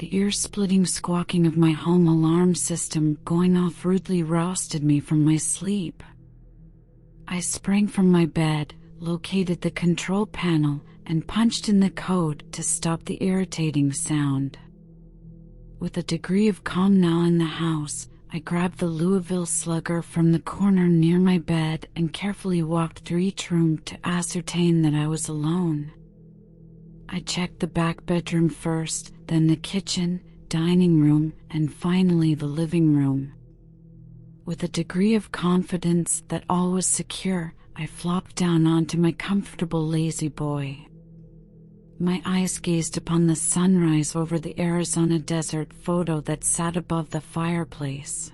The ear-splitting squawking of my home alarm system going off rudely rousted me from my sleep. I sprang from my bed, located the control panel, and punched in the code to stop the irritating sound. With a degree of calm now in the house, I grabbed the Louisville Slugger from the corner near my bed and carefully walked through each room to ascertain that I was alone. I checked the back bedroom first, then the kitchen, dining room, and finally the living room. With a degree of confidence that all was secure, I flopped down onto my comfortable lazy boy. My eyes gazed upon the sunrise over the Arizona desert photo that sat above the fireplace.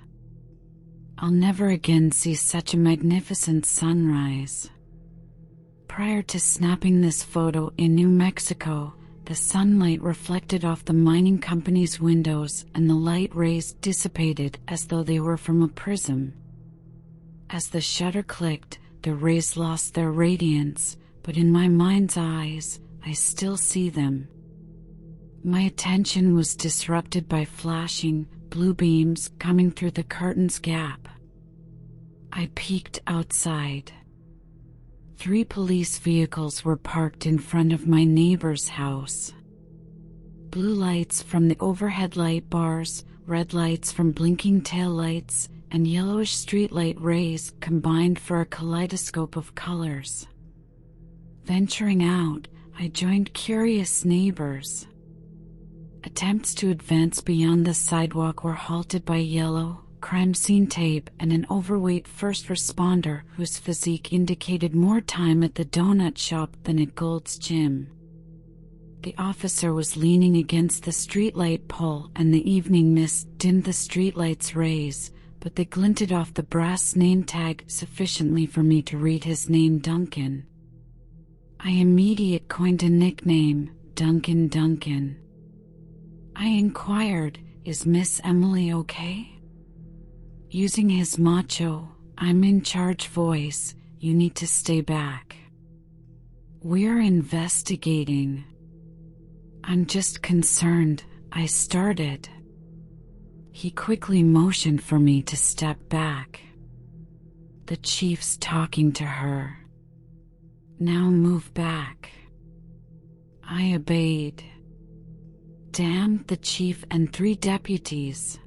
I'll never again see such a magnificent sunrise. Prior to snapping this photo in New Mexico, the sunlight reflected off the mining company's windows and the light rays dissipated as though they were from a prism. As the shutter clicked, the rays lost their radiance, but in my mind's eyes, I still see them. My attention was disrupted by flashing, blue beams coming through the curtain's gap. I peeked outside. 3 police vehicles were parked in front of my neighbor's house. Blue lights from the overhead light bars, red lights from blinking taillights, and yellowish streetlight rays combined for a kaleidoscope of colors. Venturing out, I joined curious neighbors. Attempts to advance beyond the sidewalk were halted by yellow, crime scene tape and an overweight first responder whose physique indicated more time at the donut shop than at Gold's Gym. The officer was leaning against the streetlight pole and the evening mist dimmed the streetlight's rays, but they glinted off the brass name tag sufficiently for me to read his name, Duncan. I immediately coined a nickname, Duncan Duncan. I inquired, "Is Miss Emily okay?" Using his macho, "I'm in charge" voice, "You need to stay back. We're investigating." "I'm just concerned," I started. He quickly motioned for me to step back. "The chief's talking to her. Now move back." I obeyed. Damn the chief and 3 deputies.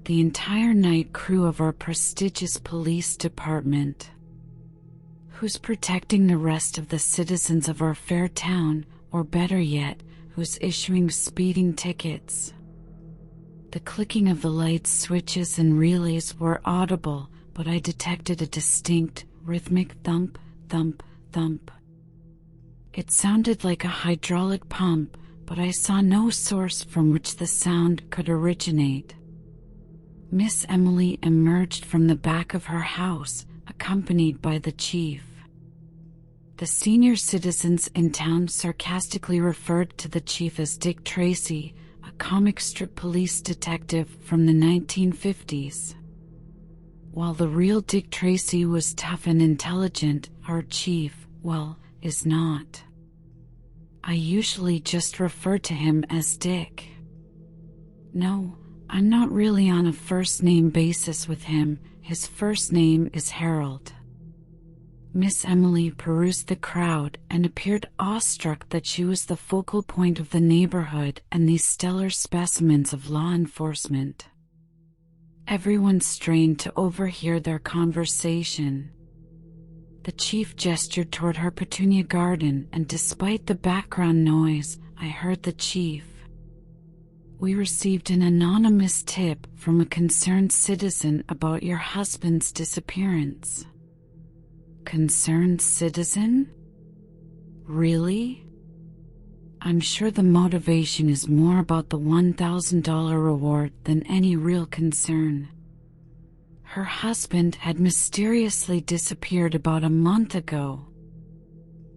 The entire night crew of our prestigious police department. Who's protecting the rest of the citizens of our fair town, or better yet, who's issuing speeding tickets? The clicking of the light switches and relays were audible, but I detected a distinct, rhythmic thump, thump, thump. It sounded like a hydraulic pump, but I saw no source from which the sound could originate. Miss Emily emerged from the back of her house, accompanied by the chief. The senior citizens in town sarcastically referred to the chief as Dick Tracy, a comic strip police detective from the 1950s. While the real Dick Tracy was tough and intelligent, our chief, well, is not. I usually just refer to him as Dick. No, I'm not really on a first-name basis with him. His first name is Harold. Miss Emily perused the crowd and appeared awestruck that she was the focal point of the neighborhood and these stellar specimens of law enforcement. Everyone strained to overhear their conversation. The chief gestured toward her petunia garden, and despite the background noise, I heard the chief. "We received an anonymous tip from a concerned citizen about your husband's disappearance." Concerned citizen? Really? I'm sure the motivation is more about the $1,000 reward than any real concern. Her husband had mysteriously disappeared about a month ago.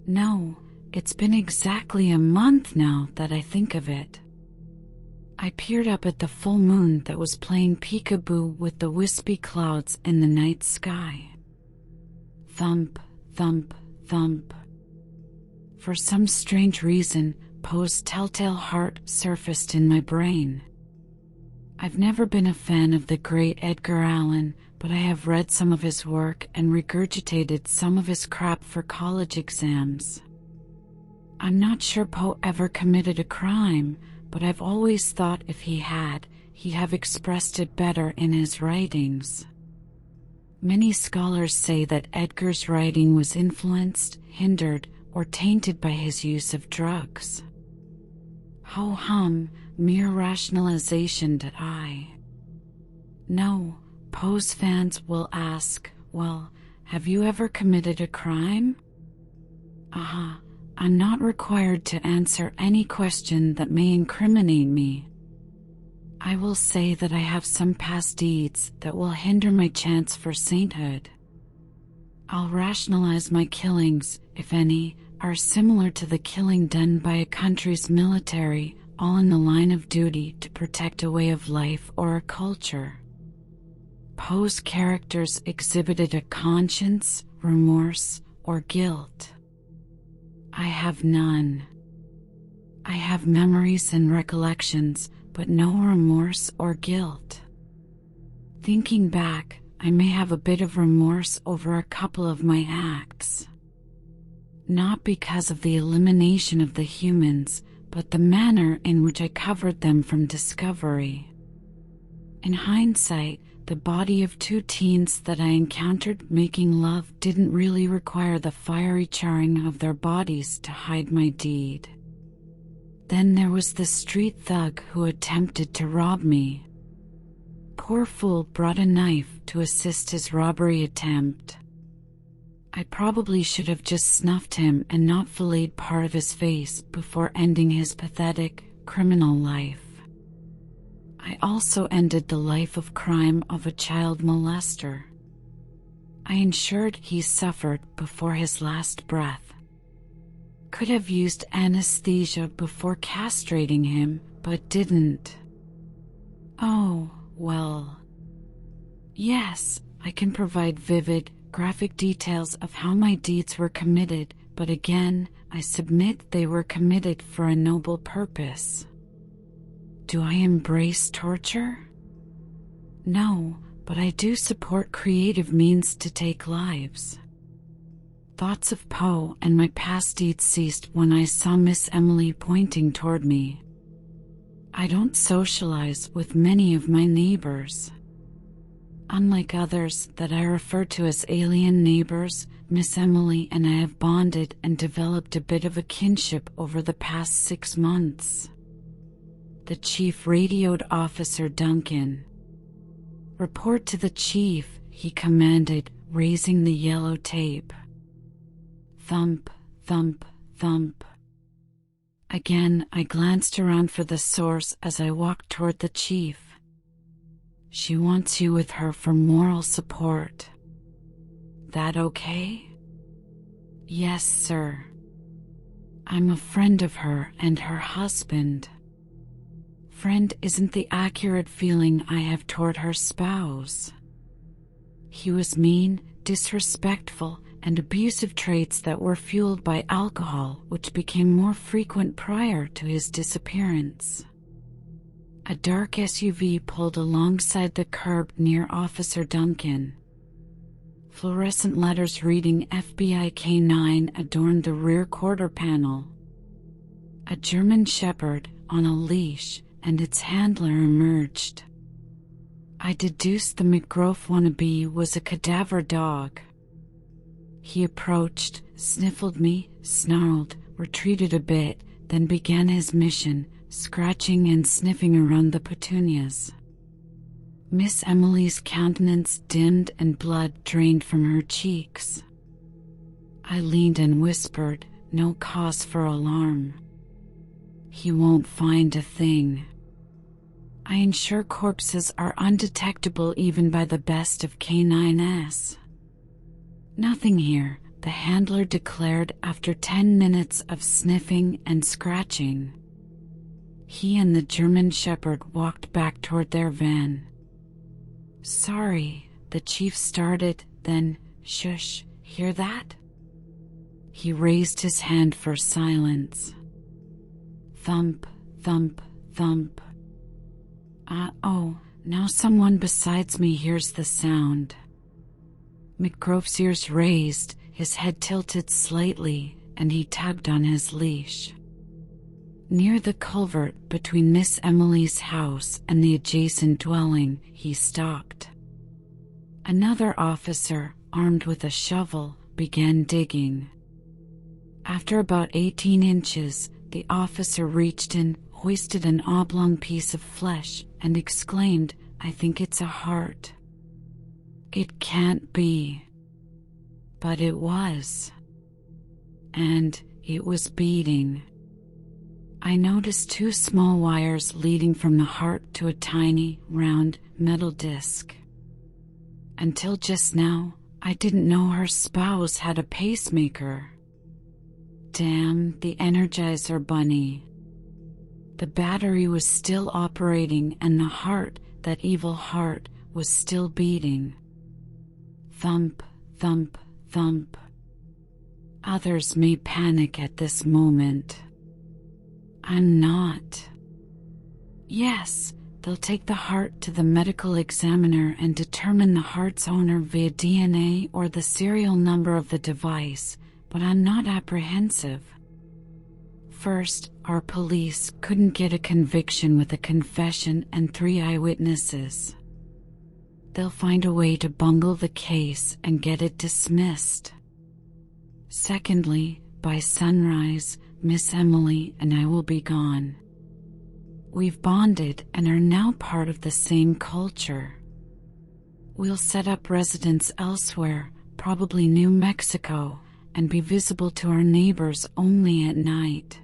No, it's been exactly a month now that I think of it. I peered up at the full moon that was playing peekaboo with the wispy clouds in the night sky. Thump, thump, thump. For some strange reason, Poe's telltale heart surfaced in my brain. I've never been a fan of the great Edgar Allan, but I have read some of his work and regurgitated some of his crap for college exams. I'm not sure Poe ever committed a crime, but I've always thought if he had, he'd have expressed it better in his writings. Many scholars say that Edgar's writing was influenced, hindered, or tainted by his use of drugs. Ho-hum, mere rationalization that I know. Poe's fans will ask, well, have you ever committed a crime? I'm not required to answer any question that may incriminate me. I will say that I have some past deeds that will hinder my chance for sainthood. I'll rationalize my killings, if any, are similar to the killing done by a country's military, all in the line of duty to protect a way of life or a culture. Poe's characters exhibited a conscience, remorse, or guilt. I have none. I have memories and recollections, but no remorse or guilt. Thinking back, I may have a bit of remorse over a couple of my acts. Not because of the elimination of the humans, but the manner in which I covered them from discovery. In hindsight, the body of two teens that I encountered making love didn't really require the fiery charring of their bodies to hide my deed. Then there was the street thug who attempted to rob me. Poor fool brought a knife to assist his robbery attempt. I probably should have just snuffed him and not filleted part of his face before ending his pathetic, criminal life. I also ended the life of crime of a child molester. I ensured he suffered before his last breath. Could have used anesthesia before castrating him, but didn't. Oh, well. Yes, I can provide vivid, graphic details of how my deeds were committed, but again, I submit they were committed for a noble purpose. Do I embrace torture? No, but I do support creative means to take lives. Thoughts of Poe and my past deeds ceased when I saw Miss Emily pointing toward me. I don't socialize with many of my neighbors. Unlike others that I refer to as alien neighbors, Miss Emily and I have bonded and developed a bit of a kinship over the past 6 months. The chief radioed Officer Duncan. Report to the chief, he commanded, raising the yellow tape. Thump, thump, thump. Again, I glanced around for the source as I walked toward the chief. She wants you with her for moral support. That okay? Yes, sir. I'm a friend of her and her husband. Friend isn't the accurate feeling I have toward her spouse. He was mean, disrespectful, and abusive traits that were fueled by alcohol, which became more frequent prior to his disappearance. A dark SUV pulled alongside the curb near Officer Duncan. Fluorescent letters reading FBI K9 adorned the rear quarter panel. A German Shepherd, on a leash, and its handler emerged. I deduced the McGroff wannabe was a cadaver dog. He approached, sniffled me, snarled, retreated a bit, then began his mission, scratching and sniffing around the petunias. Miss Emily's countenance dimmed and blood drained from her cheeks. I leaned and whispered, no cause for alarm. He won't find a thing. I ensure corpses are undetectable even by the best of K9s. Nothing here, the handler declared after 10 minutes of sniffing and scratching. He and the German Shepherd walked back toward their van. Sorry, the chief started, then, shush, hear that? He raised his hand for silence. Thump, thump, thump. Oh, now someone besides me hears the sound. McGrove's ears raised, his head tilted slightly, and he tugged on his leash. Near the culvert between Miss Emily's house and the adjacent dwelling, he stopped. Another officer, armed with a shovel, began digging. After about 18 inches, the officer reached in, hoisted an oblong piece of flesh, and exclaimed, "I think it's a heart." It can't be. But it was. And it was beating. I noticed 2 small wires leading from the heart to a tiny, round, metal disc. Until just now, I didn't know her spouse had a pacemaker. Damn the Energizer Bunny. The battery was still operating and the heart, that evil heart, was still beating. Thump, thump, thump. Others may panic at this moment. I'm not. Yes, they'll take the heart to the medical examiner and determine the heart's owner via DNA or the serial number of the device, but I'm not apprehensive. First, our police couldn't get a conviction with a confession and 3 eyewitnesses. They'll find a way to bungle the case and get it dismissed. Secondly, by sunrise, Miss Emily and I will be gone. We've bonded and are now part of the same culture. We'll set up residence elsewhere, probably New Mexico, and be visible to our neighbors only at night.